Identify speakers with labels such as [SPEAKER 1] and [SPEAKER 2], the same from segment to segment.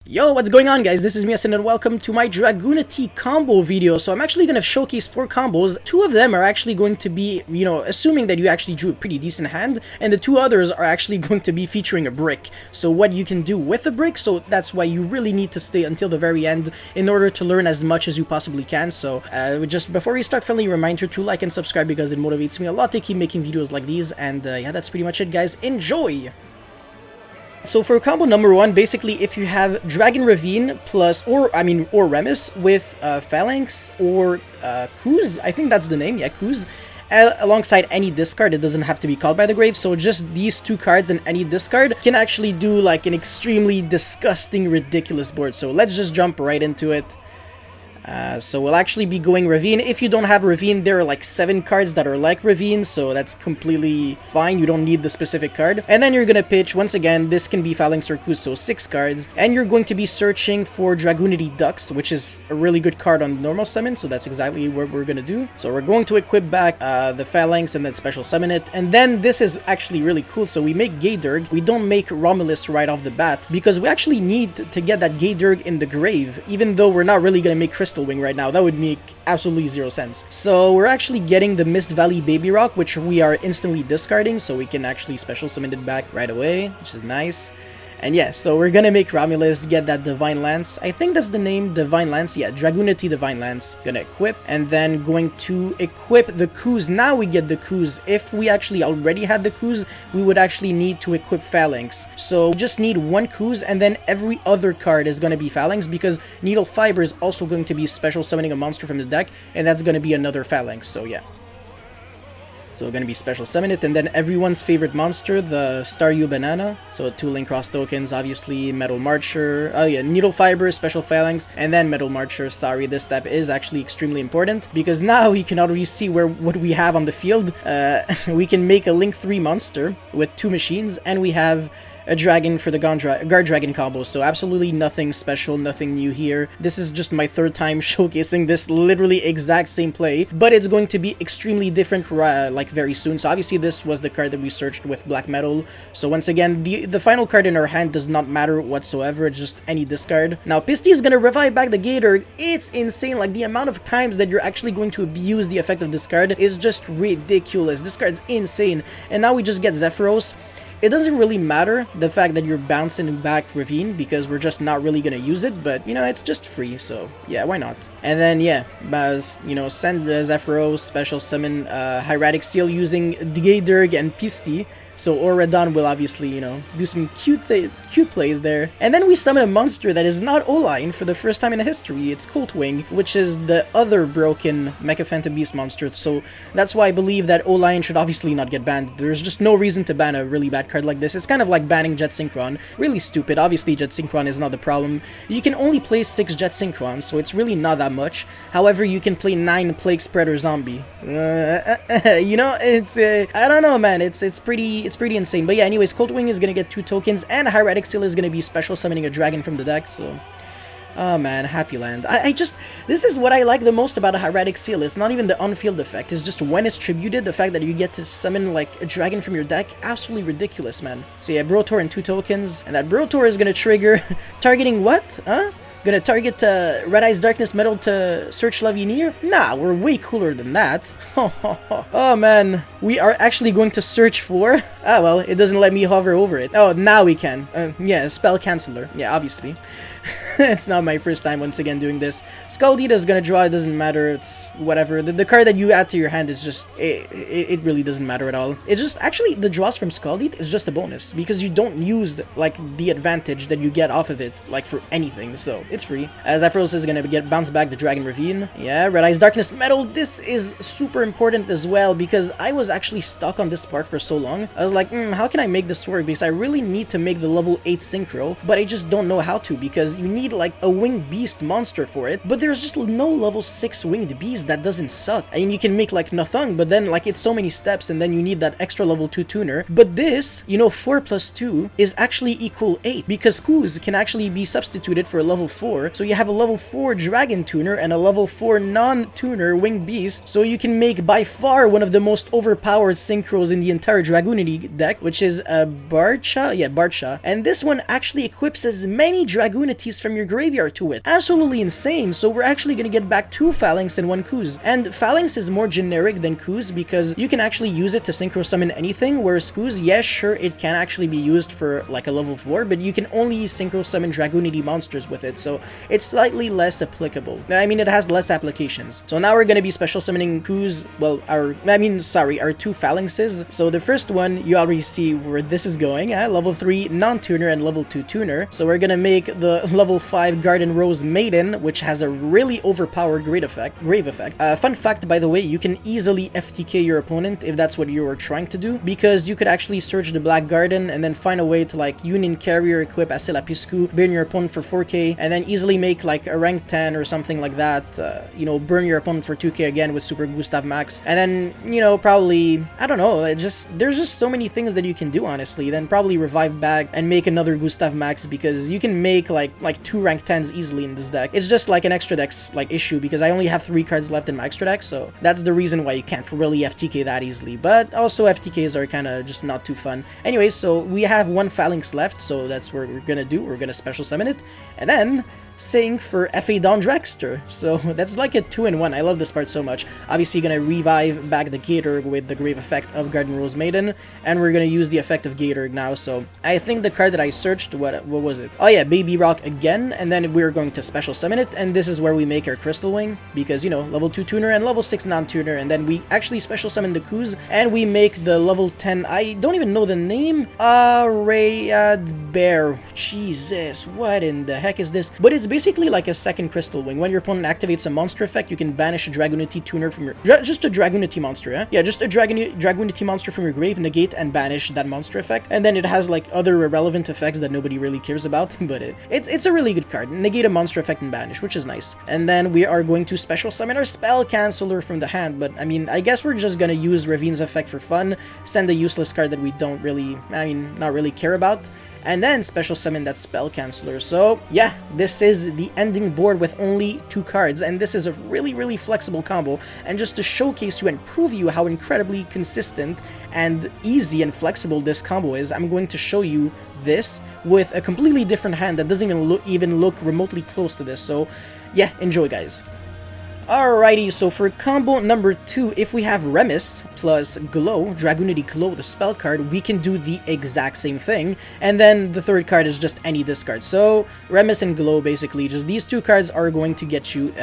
[SPEAKER 1] Yo, what's going on, guys? This is Miasin and welcome to my Dragunity combo video. So I'm actually going to showcase 4 combos. 2 of them are actually going to be, assuming that you actually drew a pretty decent hand, and the 2 others are actually going to be featuring a brick. So what you can do with a brick, so that's why you really need to stay until the very end in order to learn as much as you possibly can. So just before we start, friendly reminder to like and subscribe because it motivates me a lot to keep making videos like these. And yeah, that's pretty much it, guys. Enjoy! So for combo number 1, basically if you have Dragon Ravine plus, or Remus with Phalanx or Kuz, I think that's the name, yeah, Kuz, alongside any discard. It doesn't have to be called by the grave, so just these 2 cards and any discard can actually do like an extremely disgusting, ridiculous board. So let's just jump right into it. So we'll actually be going Ravine. If you don't have Ravine, there are like 7 cards that are like Ravine, so that's completely fine. You don't need the specific card. And then you're gonna pitch, once again, this can be Phalanx or Kuz, so 6 cards. And you're going to be searching for Dragunity Ducks, which is a really good card on normal summon, so that's exactly what we're gonna do. So we're going to equip back the Phalanx and then special summon it. And then this is actually really cool. So we make Gaydurg. We don't make Romulus right off the bat, because we actually need to get that Gaydurg in the grave, even though we're not really gonna make Crystal Wing right now. That would make absolutely 0 sense. So we're actually getting the Mist Valley Baby Rock, which we are instantly discarding, so we can actually special summon it back right away, which is nice. And yeah, so we're gonna make Romulus get that Divine Lance. I think that's the name, Divine Lance. Yeah, Dragunity Divine Lance. Gonna equip, and then going to equip the Kuz. Now we get the Kuz. If we actually already had the Kuz, we would actually need to equip Phalanx. So we just need 1 Kuz, and then every other card is gonna be Phalanx, because Needle Fiber is also going to be special summoning a monster from the deck, and that's gonna be another Phalanx, so yeah. So we're going to be special summon it, and then everyone's favorite monster, the Staryu Banana. So 2 Link Cross tokens, obviously, Metal Marcher, oh yeah, Needle Fiber, Special Phalanx, and then Metal Marcher. Sorry, this step is actually extremely important, because now you can already see what we have on the field. We can make a Link 3 monster with 2 machines, and we have a dragon for the guard dragon combo, so absolutely nothing special, nothing new here. This is just my 3rd time showcasing this literally exact same play, but it's going to be extremely different like very soon. So obviously this was the card that we searched with black metal. So once again, the final card in our hand does not matter whatsoever, it's just any discard. Now Pisty is gonna revive back the Gator. It's insane, like the amount of times that you're actually going to abuse the effect of this card is just ridiculous. This card's insane. And now we just get Zephyros. It doesn't really matter the fact that you're bouncing back Ravine, because we're just not really gonna use it, but it's just free, so yeah, why not? And then yeah, send Zephyros, special summon Hieratic Seal using Gaydurg and Pisty. So Oradon will obviously, do some cute plays there. And then we summon a monster that is not Oline for the first time in history. It's Coltwing, which is the other broken Mecha Phantom Beast monster. So that's why I believe that Oline should obviously not get banned. There's just no reason to ban a really bad card like this. It's kind of like banning Jet Synchron. Really stupid. Obviously Jet Synchron is not the problem. You can only play 6 Jet Synchrons, so it's really not that much. However, you can play 9 Plague Spreader Zombie. It's I don't know, man. It's pretty insane. But yeah, anyways, Coltwing is gonna get 2 tokens, and Hieratic Seal is gonna be special summoning a dragon from the deck, so oh man, Happy Land. This is what I like the most about a Hieratic Seal. It's not even the on-field effect, it's just when it's tributed, the fact that you get to summon like a dragon from your deck, absolutely ridiculous, man. So yeah, Brotor and 2 tokens, and that Brotor is gonna trigger targeting what? Huh? Gonna target Red Eyes Darkness Metal to search Ravine? Nah, we're way cooler than that. Oh man, we are actually going to search for... Ah well, it doesn't let me hover over it. Oh, now we can. Yeah, Spell Canceller. Yeah, obviously. It's not my first time once again doing this. Scaldita is gonna draw, it doesn't matter, it's whatever. The card that you add to your hand is just, it really doesn't matter at all. It's just, actually, the draws from Scaldita is just a bonus, because you don't use, like, the advantage that you get off of it, like, for anything, so it's free. As Zephyros is gonna get bounce back the Dragon Ravine. Yeah, Red Eyes Darkness Metal, this is super important as well, because I was actually stuck on this part for so long. I was like, how can I make this work, because I really need to make the level 8 Synchro, but I just don't know how to, because you need like a winged beast monster for it, but there's just no level 6 winged beast that doesn't suck. I mean, you can make like nothing, but then like it's so many steps, and then you need that extra level 2 tuner. But this, 4 plus 2 is actually equal 8, because Kuz can actually be substituted for a level 4, so you have a level 4 dragon tuner and a level 4 non-tuner winged beast, so you can make by far one of the most overpowered synchros in the entire Dragunity Dragunity deck, which is a Barcha, and this one actually equips as many Dragunities from your graveyard to it. Absolutely insane. So we're actually gonna get back 2 Phalanx and 1 Kuz. And Phalanx is more generic than Kuz because you can actually use it to synchro summon anything, whereas Kuz, yes, sure, it can actually be used for like a level 4, but you can only synchro summon Dragunity monsters with it, so it's slightly less applicable. I mean, it has less applications. So now we're gonna be special summoning Kuz, well, our 2 Phalanxes. So the first one, you already see where this is going, level 3 non-tuner and level 2 tuner. So we're gonna make the level 5 Garden Rose Maiden, which has a really overpowered grave effect. Fun fact, by the way, you can easily FTK your opponent if that's what you were trying to do, because you could actually search the Black Garden and then find a way to like Union Carrier, equip Asilapiscu, burn your opponent for 4k, and then easily make like a rank 10 or something like that, you know, burn your opponent for 2k again with Super Gustav Max, and then, you know, probably, I don't know, there's just so many things that you can do, honestly. Then probably revive back and make another Gustav Max, because you can make like 2 rank 10s easily in this deck. It's just like an extra deck's like issue, because I only have 3 cards left in my extra deck, so that's the reason why you can't really FTK that easily. But also FTKs are kind of just not too fun. Anyways, so we have 1 Phalanx left, so that's what we're gonna do. We're gonna special summon it, and then sync for FA Dawn Dragster. So that's like a 2-in-1. I love this part so much. Obviously gonna revive back the Gatorg with the grave effect of Garden Rose Maiden, and we're gonna use the effect of Gatorg now. So I think the card that I searched, what was it? Oh yeah, Baby Rock again, and then we're going to special summon it, and this is where we make our Crystal Wing, because, you know, level 2 tuner and level 6 non-tuner, and then we actually special summon the Kuz, and we make the level 10, I don't even know the name, Rayad Bear. Jesus, what in the heck is this? But it's basically like a second Crystal Wing. When your opponent activates a monster effect, you can banish a Dragunity tuner from your... just a Dragunity monster, yeah? Yeah, just a Dragunity monster from your grave, negate and banish that monster effect. And then it has like other irrelevant effects that nobody really cares about, but it's a really good card. Negate a monster effect and banish, which is nice. And then we are going to special summon our Spell Canceller from the hand, but I mean, I guess we're just gonna use Ravine's effect for fun, send a useless card that we don't really, not really care about, and then special summon that Spell Canceller. So yeah, this is the ending board with only 2 cards, and this is a really flexible combo. And just to showcase you and prove you how incredibly consistent and easy and flexible this combo is, I'm going to show you this with a completely different hand that doesn't even look remotely close to this. So yeah, enjoy, guys. Alrighty, so for combo number 2, if we have Remus plus Glow, Dragunity Glow, the spell card, we can do the exact same thing. And then the third card is just any discard. So Remus and Glow, basically, just these 2 cards are going to get you,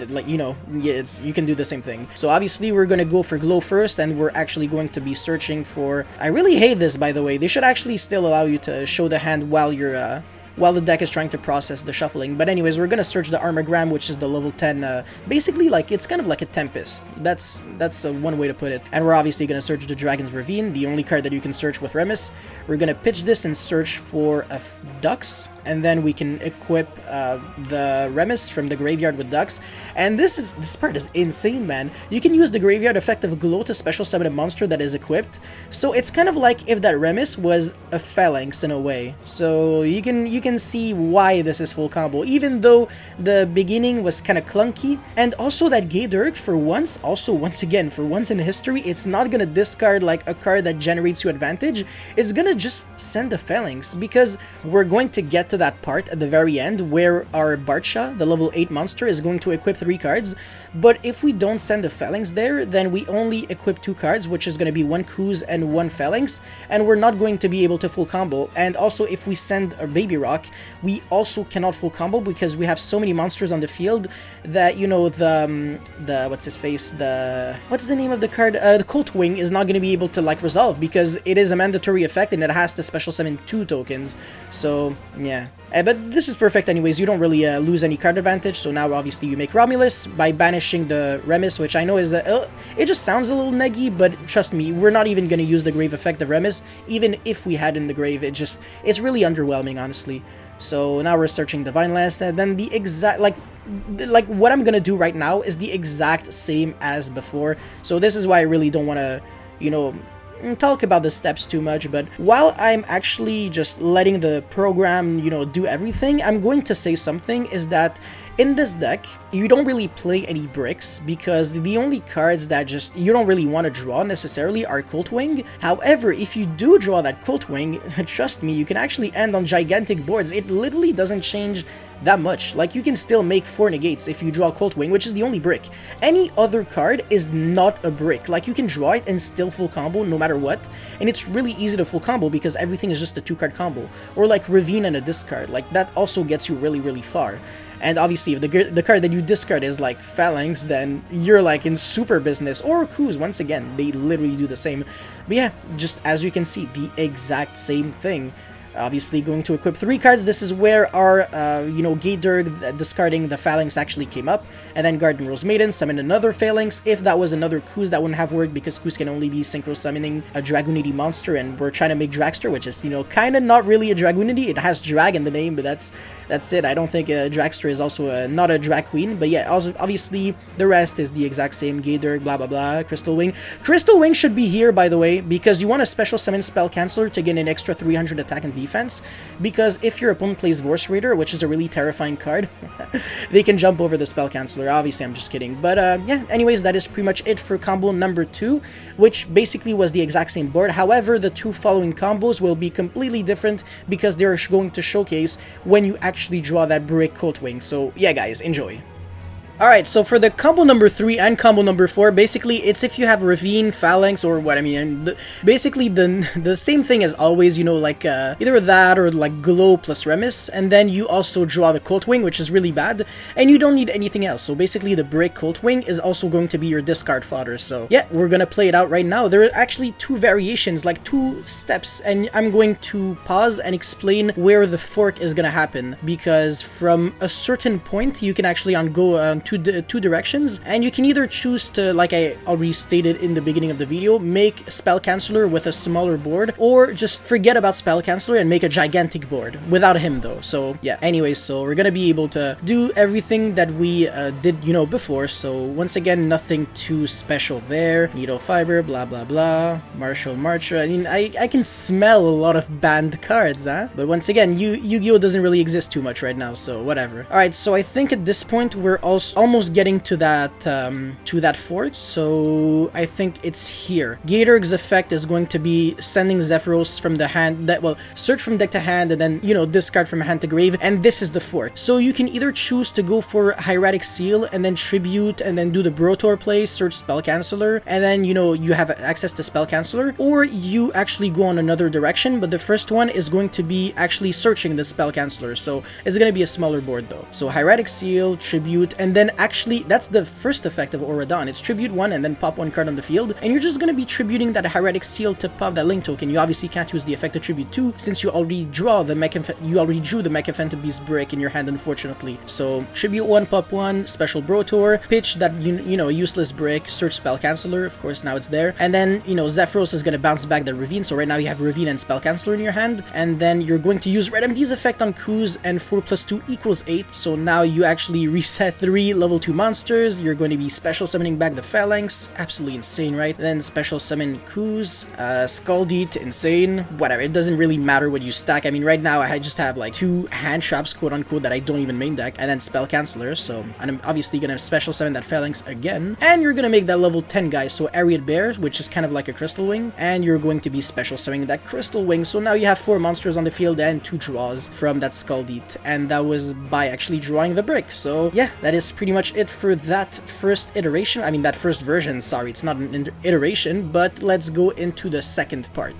[SPEAKER 1] like, you know, yeah, you can do the same thing. So obviously we're going to go for Glow first, and we're actually going to be searching for... I really hate this, by the way. They should actually still allow you to show the hand while you're... while the deck is trying to process the shuffling. But anyways, we're gonna search the Armogram, which is the level 10, basically, like, it's kind of like a Tempest. That's one way to put it. And we're obviously gonna search the Dragon's Ravine, the only card that you can search with Remus. We're gonna pitch this and search for Ducks, and then we can equip the Remus from the graveyard with Ducks. And this part is insane, man. You can use the graveyard effect of Glow to special summon a monster that is equipped. So it's kind of like if that Remus was a Phalanx in a way. So you can see why this is full combo, even though the beginning was kind of clunky. And also that Gatorg, for once, once again, for once in history, it's not gonna discard like a card that generates you advantage. It's gonna just send a Phalanx, because we're going to get to that part at the very end where our Barcha, the level 8 monster, is going to equip 3 cards. But if we don't send a Phalanx there, then we only equip 2 cards, which is going to be 1 Kuz and 1 Phalanx, and we're not going to be able to full combo. And also, if we send a Baby Rock, we also cannot full combo, because we have so many monsters on the field that, you know, the what's his face, what's the name of the card, the Cult Wing is not going to be able to like resolve, because it is a mandatory effect and it has to special summon 2 tokens. So yeah. But this is perfect anyways, you don't really lose any card advantage. So now obviously you make Romulus by banishing the Remus, which I know is it just sounds a little neggy, but trust me, we're not even going to use the grave effect of Remus. Even if we had in the grave, it's really underwhelming, honestly. So now we're searching Divine Lance, and then the exact, like what I'm gonna do right now is the exact same as before. So this is why I really don't want to, you know, talk about the steps too much. But while I'm actually just letting the program, you know, do everything, I'm going to say something, is that In this deck, you don't really play any bricks because the only cards that just you don't really want to draw necessarily are Cult Wing. However, if you do draw that Cult Wing, trust me, you can actually end on gigantic boards. It literally doesn't change that much. Like, you can still make 4 negates if you draw Cult Wing, which is the only brick. Any other card is not a brick. Like, you can draw it and still full combo no matter what, and it's really easy to full combo because everything is just a 2-card combo. Or like Ravine and a discard, like that also gets you really, really far. And obviously, if the card that you discard is like Phalanx, then you're like in super business. Or Kuz, once again, they literally do the same. But yeah, just as you can see, the exact same thing. Obviously, going to equip 3 cards. This is where our, Gate Durg discarding the Phalanx actually came up. And then Garden Rose Maiden, summon another Phalanx. If that was another Kuz, that wouldn't have worked because Kuz can only be synchro summoning a Dragunity monster, and we're trying to make Dragster, which is, kind of not really a Dragunity. It has Drag in the name, but that's it. I don't think Dragster is also not a Drag Queen. But yeah, also, obviously, the rest is the exact same. Gate Durg, blah, blah, blah. Crystal Wing. Crystal Wing should be here, by the way, because you want a special summon Spell Canceller to get an extra 300 attack and defense. Because if your opponent plays Vorse Raider, which is a really terrifying card, they can jump over the Spell Canceller. Obviously, I'm just kidding. But yeah, anyways, that is pretty much it for combo number 2, which basically was the exact same board. However, the 2 following combos will be completely different because they're going to showcase when you actually draw that brick Cult Wing. So yeah, guys, enjoy. Alright, so for the combo number 3 and combo number 4, basically it's if you have Ravine, Phalanx, or what I mean, basically the same thing as always, like either that or like Glow plus Remus, and then you also draw the Cult Wing, which is really bad, and you don't need anything else. So basically the Brick Cult Wing is also going to be your discard fodder. So yeah, we're gonna play it out right now. There are actually 2 variations, like 2 steps, and I'm going to pause and explain where the fork is gonna happen, because from a certain point you can actually go two directions, and you can either choose to, like I already stated in the beginning of the video, make Spell Canceller with a smaller board, or just forget about Spell Canceller and make a gigantic board without him though. So yeah, anyways, so we're gonna be able to do everything that we did before. So once again, nothing too special there. Needle Fiber, blah blah blah, Martial Marcher. I mean, I can smell a lot of banned cards, huh? But once again, Yu-Gi-Oh doesn't really exist too much right now, so whatever. Alright, so I think at this point we're also almost getting to that fort, so I think it's here. Gate Durg's effect is going to be sending Zephyros from the hand, search from deck to hand, and then, discard from hand to grave, and this is the fort. So you can either choose to go for Hieratic Seal, and then Tribute, and then do the Brotor play, search Spell Canceller, and then, you have access to Spell Canceller, or you actually go on another direction, but the first one is going to be actually searching the Spell Canceller, so it's going to be a smaller board though. So Hieratic Seal, Tribute, and then actually, that's the first effect of Auradon. It's Tribute 1 and then pop 1 card on the field, and you're just going to be tributing that Hieratic Seal to pop that Link token. You obviously can't use the effect of Tribute 2 since you already drew the Mecha Phantom Beast brick in your hand, unfortunately. So Tribute 1, pop 1, special Brotor, pitch that useless brick, search Spell Canceller, of course now it's there, and then Zephyros is going to bounce back the Ravine, so right now you have Ravine and Spell Canceller in your hand, and then you're going to use Red MD's effect on Kuz, and 4 plus 2 equals 8, so now you actually reset 3 level 2 monsters. You're going to be special summoning back the Phalanx, absolutely insane, right? Then special summon Kuz, Scaldeat, insane, whatever, it doesn't really matter what you stack. I mean, right now I just have like 2 hand traps, quote unquote, that I don't even main deck, and then Spell Canceller, so I'm obviously gonna special summon that Phalanx again, and you're gonna make that level 10 guy, so Ariad Bear, which is kind of like a Crystal Wing, and you're going to be special summoning that Crystal Wing, so now you have 4 monsters on the field and 2 draws from that Scaldeat, and that was by actually drawing the brick. So yeah, that is pretty much it for that first iteration. I mean, that first version, sorry, it's not an iteration, but let's go into the second part.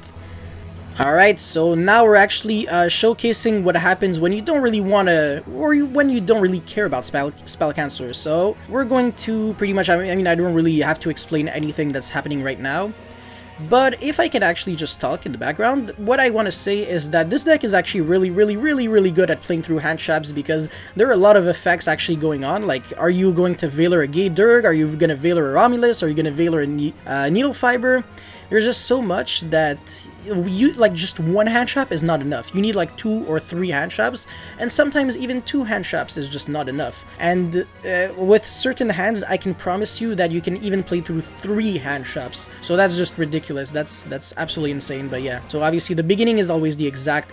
[SPEAKER 1] Alright, so now we're actually showcasing what happens when you don't really want to, or when you don't really care about Spell Canceller. So we're going to pretty much, I mean, I don't really have to explain anything that's happening right now. But if I can actually just talk in the background, what I want to say is that this deck is actually really good at playing through hand traps, because there are a lot of effects actually going on. Like, are you going to Valor a Gate Durg? Are you going to Valor a Romulus? Are you going to Valor a Needle Fiber? There's just so much that you like just one hand trap is not enough. You need like 2 or 3 hand traps, and sometimes even 2 hand traps is just not enough. And with certain hands, I can promise you that you can even play through 3 hand traps. So that's just ridiculous. That's absolutely insane. But yeah, so obviously the beginning is always the exact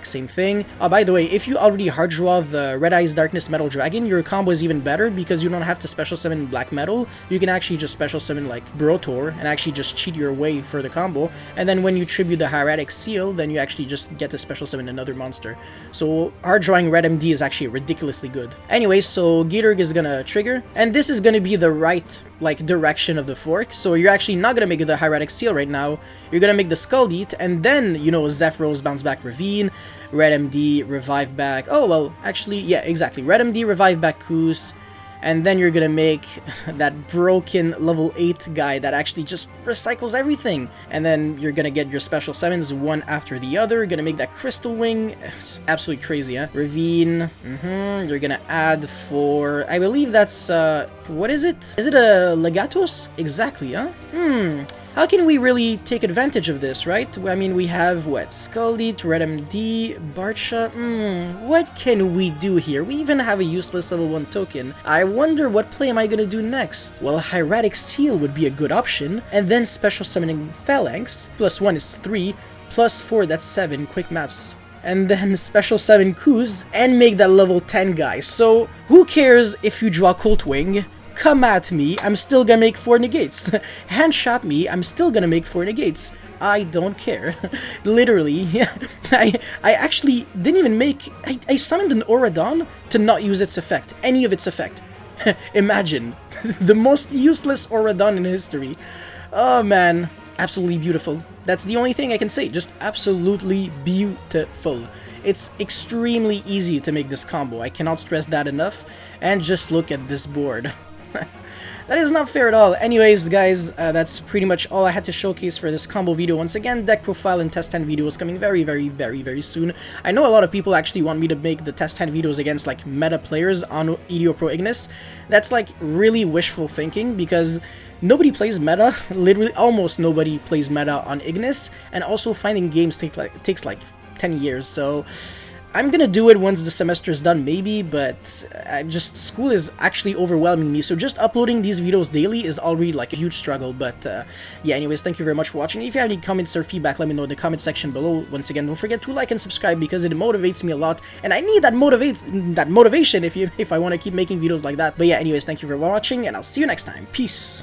[SPEAKER 1] same thing. By the way, if you already hard draw the Red Eyes Darkness Metal Dragon, your combo is even better because you don't have to special summon Black Metal. You can actually just special summon like Brotor and actually just cheat your way for the combo. And then when you tribute the Hieratic Seal, then you actually just get to special summon another monster. So hard drawing Red MD is actually ridiculously good. Anyways, so Giturg is gonna trigger, and this is gonna be the right like direction of the fork. So you're actually not gonna make the Hieratic Seal right now. You're gonna make the Skull Eat, and then, you know, Zephyros bounce back Ravine, Red MD revive back. Oh well, actually, yeah, exactly. Red MD revive back Koos. And then you're gonna make that broken level 8 guy that actually just recycles everything. And then you're gonna get your special summons one after the other. You're gonna make that Crystal Wing. It's absolutely crazy, huh? Ravine. You're gonna add for... I believe that's... what is it? Is it a Legatos? Exactly, huh? How can we really take advantage of this, right? I mean, we have, what? Skull-Eat, Red MD, Barcha. What can we do here? We even have a useless level 1 token. I wonder what play am I gonna do next? Well, Hieratic Seal would be a good option, and then special summoning Phalanx. +1 is 3, +4, that's 7, quick maths. And then special summon Koos, and make that level 10 guy. So, who cares if you draw Colt Wing? Come at me, I'm still gonna make 4 negates. Hand shot me, I'm still gonna make 4 negates. I don't care. Literally, I actually didn't even make... I summoned an Auradon to not use its effect, any of its effect. Imagine, the most useless Auradon in history. Oh man, absolutely beautiful. That's the only thing I can say, just absolutely beautiful. It's extremely easy to make this combo, I cannot stress that enough. And just look at this board. That is not fair at all. Anyways, guys, that's pretty much all I had to showcase for this combo video. Once again, deck profile and test hand videos coming very soon. I know a lot of people actually want me to make the test hand videos against like meta players on EDO Pro Ignis. That's like really wishful thinking because nobody plays meta. Literally, almost nobody plays meta on Ignis, and also finding games takes like 10 years. So I'm gonna do it once the semester is done, maybe, but school is actually overwhelming me, so just uploading these videos daily is already like a huge struggle. But yeah, anyways, thank you very much for watching. If you have any comments or feedback, let me know in the comment section below. Once again, don't forget to like and subscribe because it motivates me a lot, and I need that motivation if I want to keep making videos like that. But yeah, anyways, thank you for watching, and I'll see you next time. Peace.